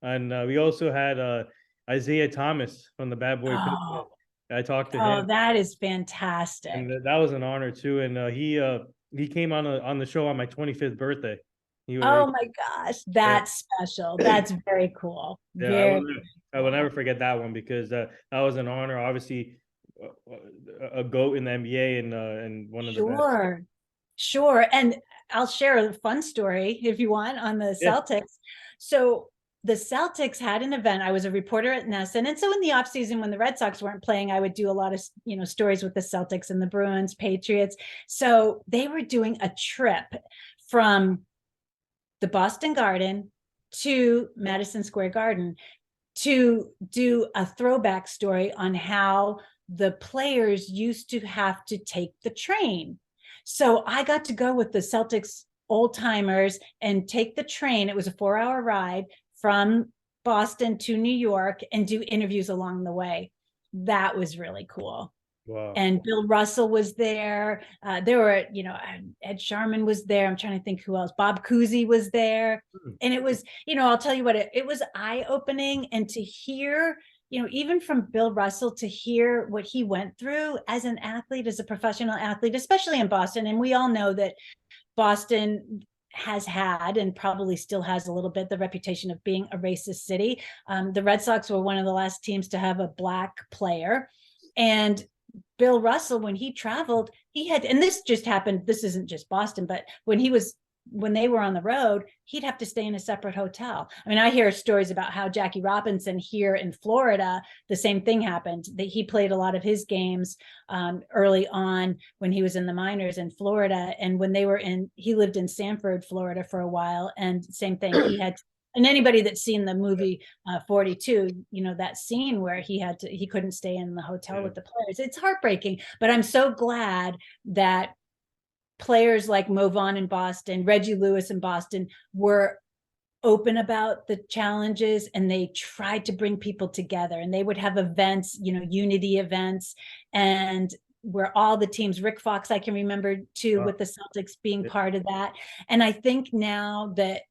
and we also had Isaiah Thomas from the Bad Boy Pitbull. I talked to him. Oh, that is fantastic. And that was an honor too. And he came on the show on my 25th birthday. Oh my gosh, that's special. That's very cool. Yeah, I will never forget that one, because that was an honor. Obviously, a GOAT in the NBA, and one of the best. Sure. And I'll share a fun story if you want on the Celtics. So the Celtics had an event. I was a reporter at NESN. And so in the off season, when the Red Sox weren't playing, I would do a lot of, you know, stories with the Celtics and the Bruins, Patriots. So they were doing a trip from the Boston Garden to Madison Square Garden to do a throwback story on how the players used to have to take the train. So I got to go with the Celtics old timers and take the train. It was a 4-hour ride from Boston to New York and do interviews along the way. That was really cool. Wow. And Bill Russell was there. There were, you know, Ed Sharman was there. I'm trying to think who else. Bob Cousy was there. And it was, you know, I'll tell you what, it was eye-opening. And to hear, you know, even from Bill Russell, to hear what he went through as an athlete, as a professional athlete, especially in Boston. And we all know that Boston has had, and probably still has a little bit, the reputation of being a racist city. The Red Sox were one of the last teams to have a Black player. And Bill Russell, when he traveled, he had, and this just happened, this isn't just Boston, but when they were on the road, he'd have to stay in a separate hotel. I mean, I hear stories about how Jackie Robinson here in Florida, the same thing happened. That he played a lot of his games early on when he was in the minors in Florida. And when he lived in Sanford, Florida for a while. And same thing, he had, and anybody that's seen the movie 42, you know, that scene where he couldn't stay in the hotel with the players. It's heartbreaking, but I'm so glad that players like Mo Vaughn in Boston, Reggie Lewis in Boston were open about the challenges, and they tried to bring people together, and they would have events, you know, unity events, and where all the teams, Rick Fox, I can remember too, with the Celtics being part of that. And I think now that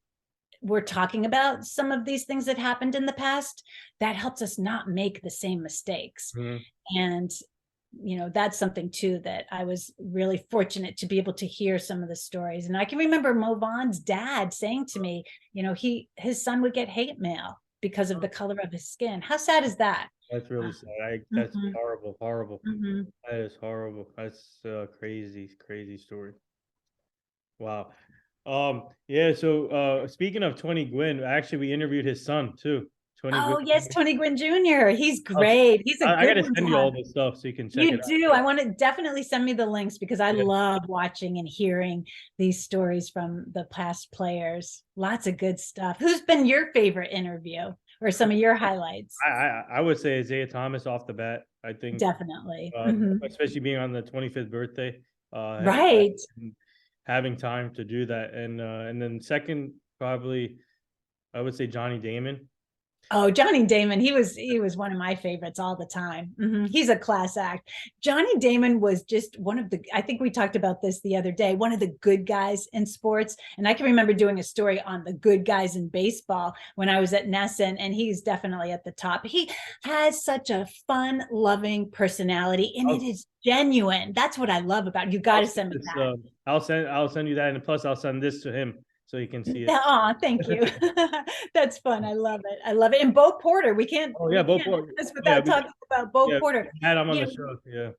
we're talking about some of these things that happened in the past, that helps us not make the same mistakes. And, you know, that's something too, that I was really fortunate to be able to hear some of the stories. And I can remember Mo Vaughn's dad saying to me, you know, his son would get hate mail because of the color of his skin. How sad is that? That's really sad. That's horrible. That is horrible. That's a crazy story. Wow. Yeah, so speaking of Tony Gwynn, actually we interviewed his son too. Tony Oh, Gwynn. yes, Tony Gwynn Jr. He's great. He's a I good gotta one to send you have. all this stuff so you can check it You out. do. I want to definitely send me the links because I Yeah. love watching and hearing these stories from the past players. Lots of good stuff. Who's been your favorite interview or some of your highlights? I would say Isaiah Thomas off the bat. I think, Definitely. Mhm. especially being on the 25th birthday, Right. and having time to do that, and then second probably I would say Johnny Damon. Oh, Johnny Damon, he was one of my favorites all the time. He's a class act. Johnny Damon was just one of the, I think we talked about this the other day, one of the good guys in sports. And I can remember doing a story on the good guys in baseball when I was at Nesson, and he's definitely at the top. He has such a fun, loving personality, and it I'll, is genuine. That's what I love about it. You got I'll to send send me this. that. I'll send you that, and plus I'll send this to him so you can see it. Oh, thank you. That's fun. I love it. I love it. And Bo Porter, we can't Oh yeah, we both. can't have this Yeah, without talking about Bo yeah, Porter. we had him on You the know, show. Yeah,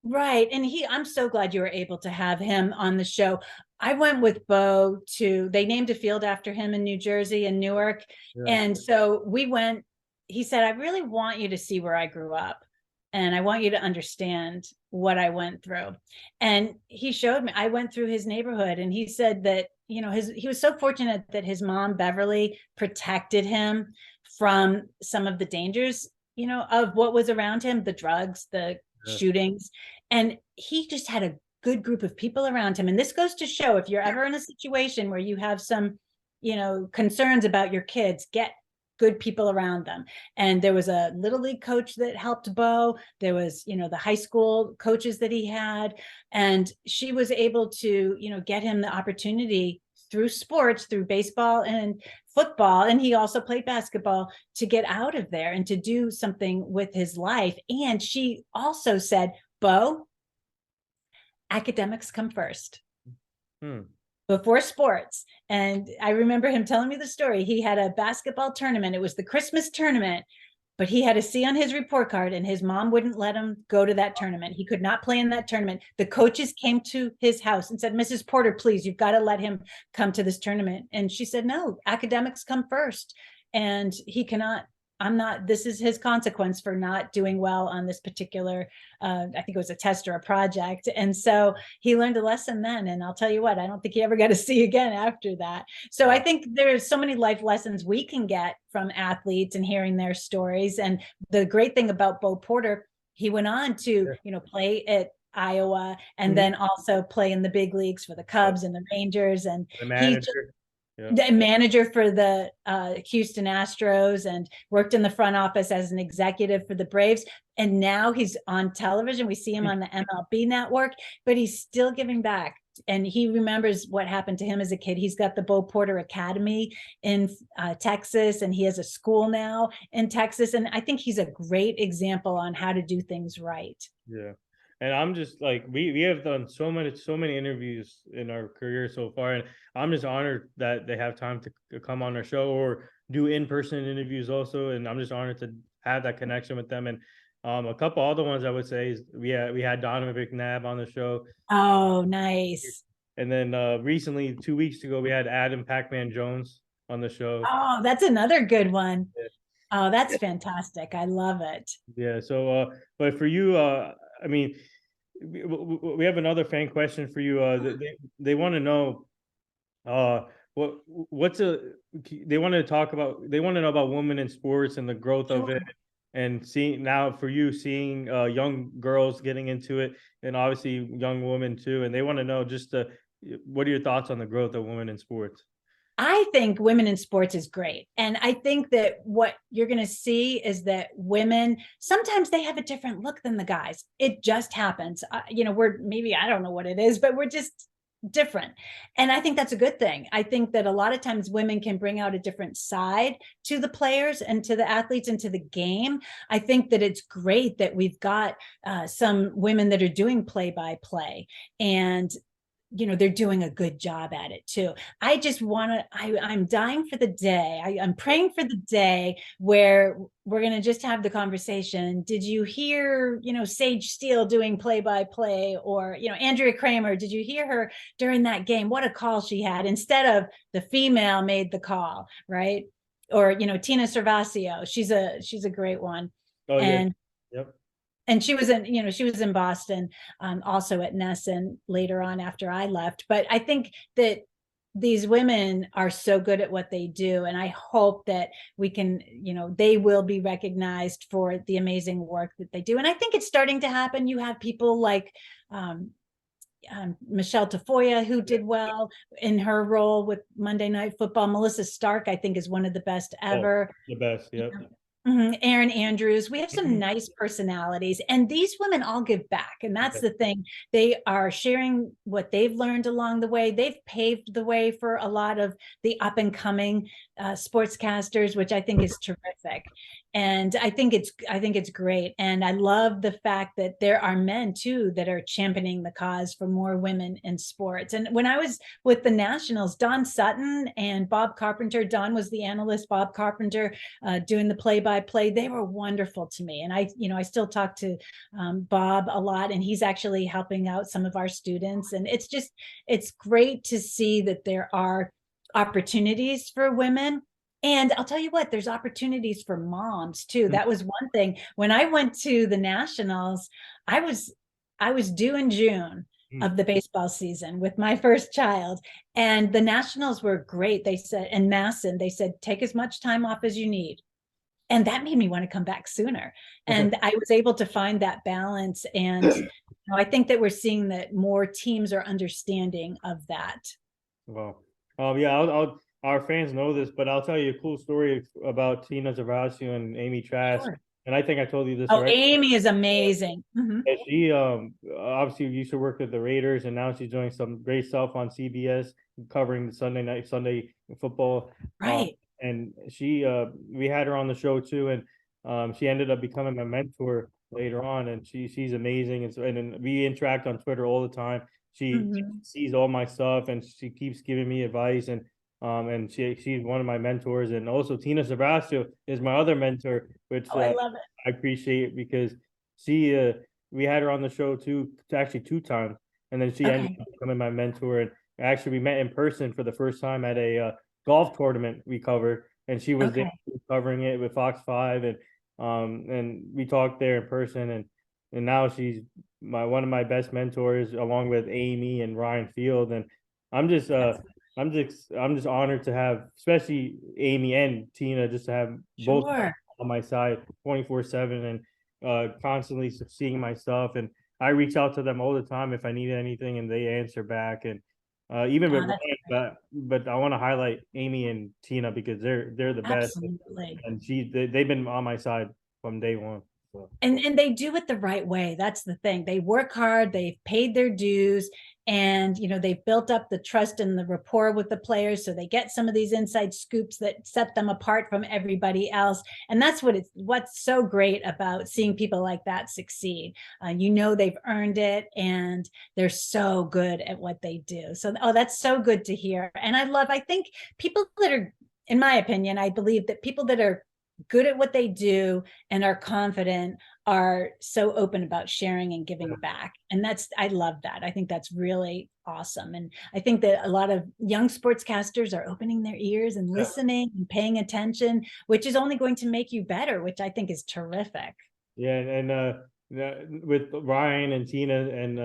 right. And I'm so glad you were able to have him on the show. I went with Bo to, they named a field after him in New Jersey and Newark. yeah. And so we went, he said, I really want you to see where I grew up. And I want you to understand what I went through. And he showed me, I went through his neighborhood, and he said that, he was so fortunate that his mom, Beverly, protected him from some of the dangers, of what was around him, the drugs, the Yeah. shootings. And he just had a good group of people around him. And this goes to show, if you're ever in a situation where you have some, concerns about your kids, get good people around them. And there was a little league coach that helped Bo. There was, the high school coaches that he had. And she was able to, get him the opportunity through sports, through baseball and football. And he also played basketball, to get out of there and to do something with his life. And she also said, Bo, academics come first. Before sports. And I remember him telling me the story. He had a basketball tournament. It was the Christmas tournament, but he had a C on his report card, and his mom wouldn't let him go to that tournament. He could not play in that tournament. The coaches came to his house and said, Mrs. Porter, please, you've got to let him come to this tournament. And she said, no, academics come first. And he cannot, this is his consequence for not doing well on this particular, I think it was a test or a project. And so he learned a lesson then. And I'll tell you what, I don't think he ever got to see again after that. So I think there's so many life lessons we can get from athletes and hearing their stories. And the great thing about Bo Porter, he went on to, play at Iowa, and then also play in the big leagues for the Cubs and the Rangers. And The he manager. the manager for the Houston Astros, and worked in the front office as an executive for the Braves. And now he's on television. We see him on the MLB network, but he's still giving back. And he remembers what happened to him as a kid. He's got the Bo Porter Academy in Texas, and he has a school now in Texas. And I think he's a great example on how to do things right. Yeah. And I'm just like, we have done so many interviews in our career so far, and I'm just honored that they have time to come on our show or do in-person interviews also. And I'm just honored to have that connection with them. And a couple other ones I would say is we had Donovan McNabb on the show. Oh, nice. And then recently, 2 weeks ago, we had Adam Pac-Man Jones on the show. Oh, that's another good one. Oh, that's fantastic. I love it. Yeah. So, but for you, I mean, we have another fan question for you. They want to know, what's they want to talk about. They want to know about women in sports and the growth of it, and seeing now for you seeing young girls getting into it, and obviously young women too. And they want to know just what are your thoughts on the growth of women in sports? I think women in sports is great. And I think that what you're going to see is that women, sometimes they have a different look than the guys. It just happens. We're maybe, I don't know what it is, but we're just different. And I think that's a good thing. I think that a lot of times women can bring out a different side to the players and to the athletes and to the game. I think that it's great that we've got some women that are doing play-by-play, and they're doing a good job at it too. I just want to, I'm dying for the day. I'm praying for the day where we're going to just have the conversation. Did you hear, Sage Steele doing play-by-play, or, Andrea Kramer, did you hear her during that game? What a call she had, instead of the female made the call, right? or Tina Servasio. She's a great one. Oh yeah. And Yep. she was in Boston, also at Ness, and later on after I left. But I think that these women are so good at what they do, and I hope that we can, they will be recognized for the amazing work that they do. And I think it's starting to happen. You have people like Michelle Tafoya, who did well in her role with Monday Night Football. Melissa Stark, I think, is one of the best Oh, ever. the best. Yep. Erin Andrews. We have some nice personalities, and these women all give back. And that's the thing. They are sharing what they've learned along the way. They've paved the way for a lot of the up and coming sportscasters, which I think is terrific. And I think it's great. And I love the fact that there are men too that are championing the cause for more women in sports. And when I was with the Nationals, Don Sutton and Bob Carpenter, Don was the analyst, Bob Carpenter doing the play-by-play. They were wonderful to me. And I still talk to Bob a lot, and he's actually helping out some of our students. And it's great to see that there are opportunities for women. And I'll tell you what, there's opportunities for moms too. That was one thing. When I went to the Nationals, I was due in June of the baseball season with my first child. And the Nationals were great. They said, and Masson, they said, take as much time off as you need. And that made me want to come back sooner. And I was able to find that balance. And I think that we're seeing that more teams are understanding of that. Well, yeah, our fans know this, but I'll tell you a cool story about Tina Zavasio and Amy Trask. Sure. And I think I told you this Oh, already. Amy is amazing. And she obviously used to work with the Raiders, and now she's doing some great stuff on CBS covering the Sunday football. Right. And she we had her on the show too, and she ended up becoming my mentor later on, and she's amazing. And we interact on Twitter all the time. She sees all my stuff, and she keeps giving me advice, and she's one of my mentors. And also Tina Sebastian is my other mentor, which I love it. I appreciate, because she we had her on the show too, actually 2 times, and then she ended up becoming my mentor. And actually we met in person for the first time at a golf tournament we covered, and she was there covering it with Fox 5, and we talked there in person, and now she's one of my best mentors, along with Amy and Ryan Field. And I'm just honored to have, especially Amy and Tina, just to have both on my side 24/7, and constantly seeing my stuff. And I reach out to them all the time if I need anything, and they answer back. And even with Ryan, but I want to highlight Amy and Tina, because they're the best. Absolutely. And they've been on my side from day one. So. And they do it the right way. That's the thing. They work hard, they've paid their dues, and they've built up the trust and the rapport with the players, so they get some of these inside scoops that set them apart from everybody else. And that's what's so great about seeing people like that succeed. They've earned it, and they're so good at what they do. So that's so good to hear. And I think people that are, in my opinion, I believe that people that are good at what they do and are confident are so open about sharing and giving back. And I love that. I think that's really awesome. And I think that a lot of young sportscasters are opening their ears and listening and paying attention, which is only going to make you better, which I think is terrific. Yeah. And with Ryan and Tina and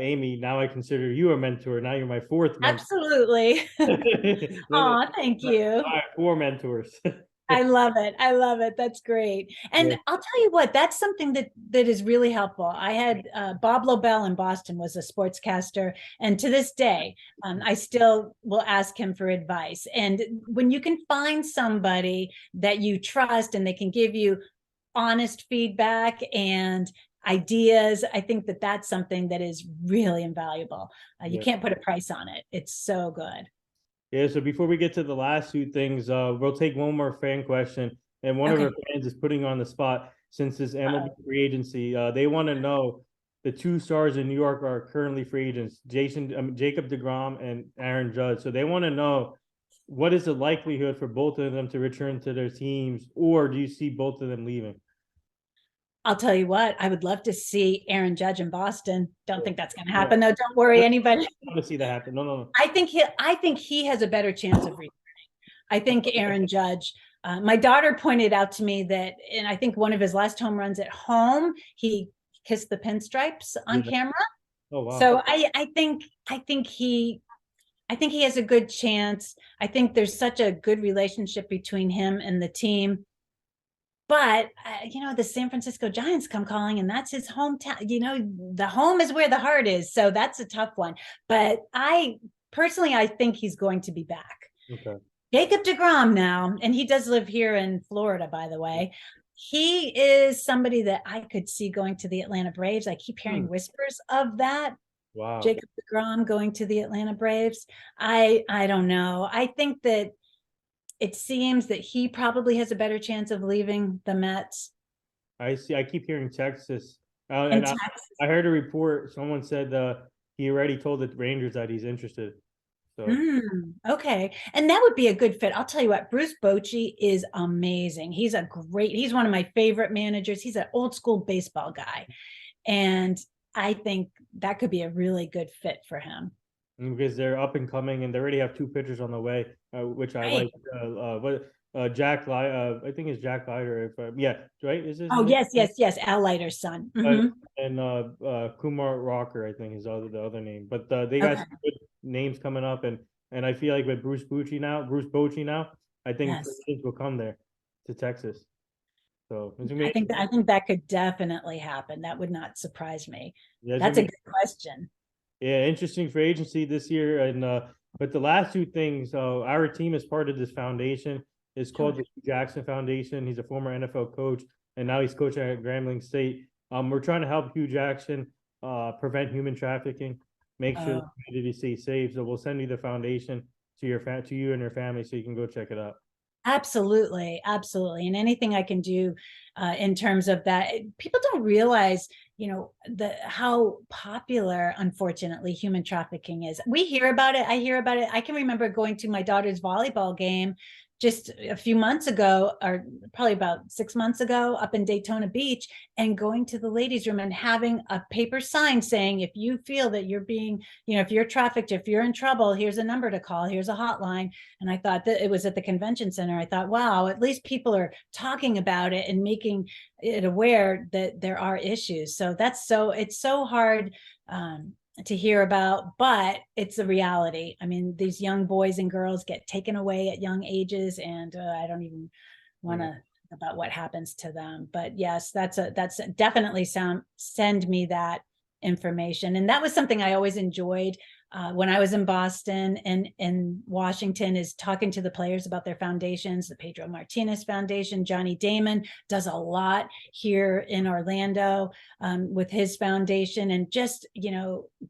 Amy, now I consider you a mentor. Now you're my fourth mentor. Absolutely. Oh, thank you. 4 mentors. I love it. I love it. That's great. And I'll tell you what, that's something that is really helpful. I had Bob Lobel in Boston was a sportscaster. And to this day, I still will ask him for advice. And when you can find somebody that you trust and they can give you honest feedback and ideas, I think that that's something that is really invaluable. You can't put a price on it. It's so good. Yeah, so before we get to the last 2 things, we'll take one more fan question. And one of our fans is putting on the spot, since this MLB free agency. They want to know, the 2 stars in New York are currently free agents, Jacob deGrom and Aaron Judge. So they want to know, what is the likelihood for both of them to return to their teams, or do you see both of them leaving? I'll tell you what, I would love to see Aaron Judge in Boston. Don't think that's going to happen, though. Don't worry, anybody. I want to see that happen. No. I think he has a better chance of returning. I think Aaron Judge My daughter pointed out to me that, and I think one of his last home runs at home, he kissed the pinstripes on camera. Oh wow. So I think he has a good chance. I think there's such a good relationship between him and the team. But the San Francisco Giants come calling, and that's his hometown. The home is where the heart is, so that's a tough one. But I think he's going to be back. Okay. Jacob deGrom now, and he does live here in Florida, by the way. He is somebody that I could see going to the Atlanta Braves. I keep hearing whispers of that. Wow. Jacob deGrom going to the Atlanta Braves. I don't know. I think that it seems that he probably has a better chance of leaving the Mets. I see. I keep hearing Texas. And I heard a report. Someone said he already told the Rangers that he's interested. So okay. And that would be a good fit. I'll tell you what, Bruce Bochy is amazing. He's one of my favorite managers. He's an old school baseball guy. And I think that could be a really good fit for him. Because they're up and coming, and they already have 2 pitchers on the way, which I like. Jack I think it's Jack Leiter. Right. Is this? Oh yes, Al Leiter's son. And Kumar Rocker, I think, is the other name. But they got some good names coming up, and I feel like with Bruce Bochy now, I think kids will come there to Texas. So I think that could definitely happen. That would not surprise me. That's a good question. Yeah, interesting free agency this year, and but the last 2 things. Our team is part of this foundation. It's called the Hugh Jackson Foundation. He's a former NFL coach, and now he's coaching at Grambling State. We're trying to help Hugh Jackson prevent human trafficking, make sure the community stays safe. So we'll send you the foundation to you and your family, so you can go check it out. Absolutely. And anything I can do in terms of that. People don't realize, how popular, unfortunately, human trafficking is. We hear about it. I hear about it. I can remember going to my daughter's volleyball game just a few months ago, or probably about 6 months ago, up in Daytona Beach, and going to the ladies' room and having a paper sign saying, if you feel that you're being, if you're trafficked, if you're in trouble, here's a number to call, here's a hotline. And I thought that it was at the convention center. I thought, wow, at least people are talking about it and making it aware that there are issues. So it's so hard to hear about, but it's a reality. I mean, these young boys and girls get taken away at young ages, and I don't even want to think about what happens to them. But yes, that's definitely send me that information. And that was something I always enjoyed when I was in Boston and in Washington, is talking to the players about their foundations. The Pedro Martinez Foundation, Johnny Damon does a lot here in Orlando with his foundation, and just,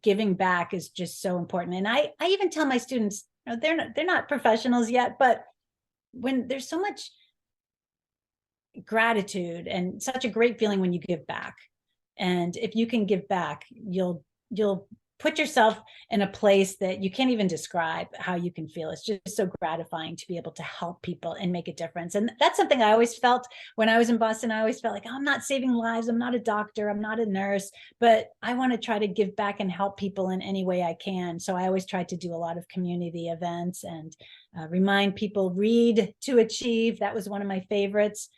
giving back is just so important. And I even tell my students, they're not professionals yet, but when there's so much gratitude and such a great feeling when you give back, and if you can give back, you'll put yourself in a place that you can't even describe how you can feel. It's just so gratifying to be able to help people and make a difference. And that's something I always felt when I was in Boston. I always felt like, I'm not saving lives. I'm not a doctor. I'm not a nurse, but I want to try to give back and help people in any way I can. So I always tried to do a lot of community events and remind people, read to achieve. That was one of my favorites.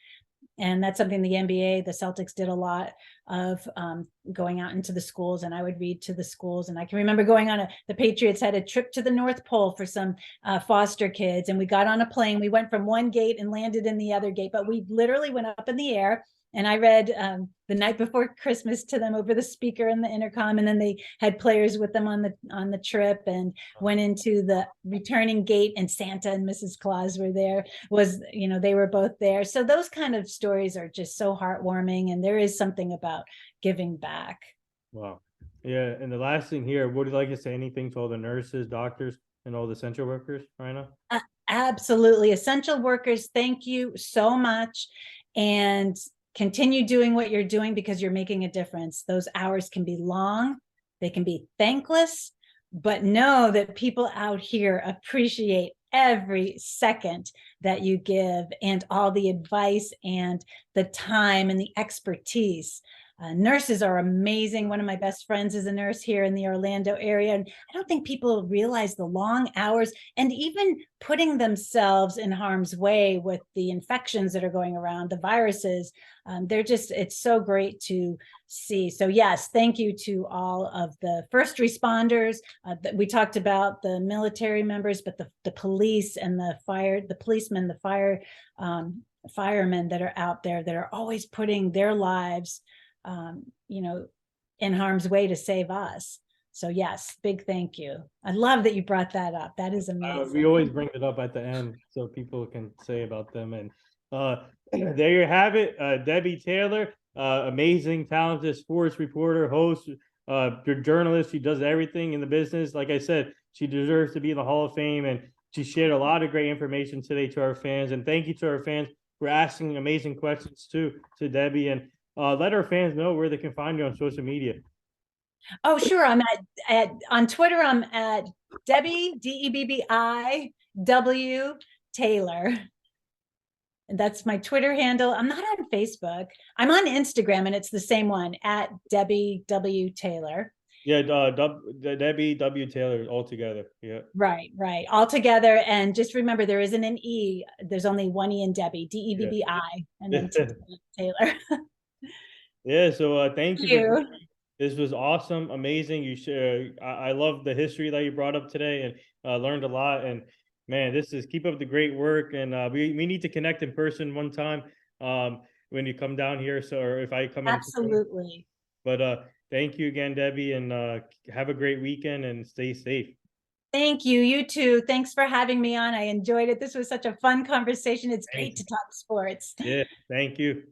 And that's something the NBA, the Celtics did a lot of, going out into the schools, and I would read to the schools. And I can remember the Patriots had a trip to the North Pole for some foster kids. And we got on a plane. We went from one gate and landed in the other gate, but we literally went up in the air. And I read The Night Before Christmas to them over the speaker in the intercom. And then they had players with them on the trip, and went into the returning gate, and Santa and Mrs. Claus were there. They were both there. So those kind of stories are just so heartwarming. And there is something about giving back. Wow. Yeah. And the last thing here, would you like to say anything to all the nurses, doctors, and all the essential workers right now? Absolutely. Essential workers, thank you so much. And continue doing what you're doing, because you're making a difference. Those hours can be long, they can be thankless, but know that people out here appreciate every second that you give, and all the advice and the time and the expertise. Nurses are amazing. One of my best friends is a nurse here in the Orlando area. And I don't think people realize the long hours and even putting themselves in harm's way with the infections that are going around, the viruses. It's so great to see. So yes, thank you to all of the first responders. We talked about the military members, but the police and the policemen, the firemen that are out there that are always putting their lives, in harm's way to save us. So yes, big thank you. I love that you brought that up. That is amazing. We always bring it up at the end so people can say about them. And there you have it. Debbi Taylor, amazing, talented sports reporter, host, journalist. She does everything in the business. Like I said, she deserves to be in the Hall of Fame, and she shared a lot of great information today to our fans. And thank you to our fans for asking amazing questions too to Debbi. And let our fans know where they can find you on social media. Oh, sure. I'm on Twitter. I'm at Debbi, Debbi Taylor. And that's my Twitter handle. I'm not on Facebook. I'm on Instagram, and it's the same one, at Debbi W Taylor. Yeah, Debbi W Taylor all together. Yeah. Right. All together. And just remember, there isn't an E. There's only one E in Debbi, Debbi, and then Taylor. Yeah. So thank you. This was awesome, amazing. I love the history that you brought up today, and learned a lot. And man, keep up the great work. And we need to connect in person one time when you come down here. So, or if I come in. Absolutely. But thank you again, Debbi, and have a great weekend and stay safe. Thank you. You too. Thanks for having me on. I enjoyed it. This was such a fun conversation. It's great to talk sports. Yeah, thank you.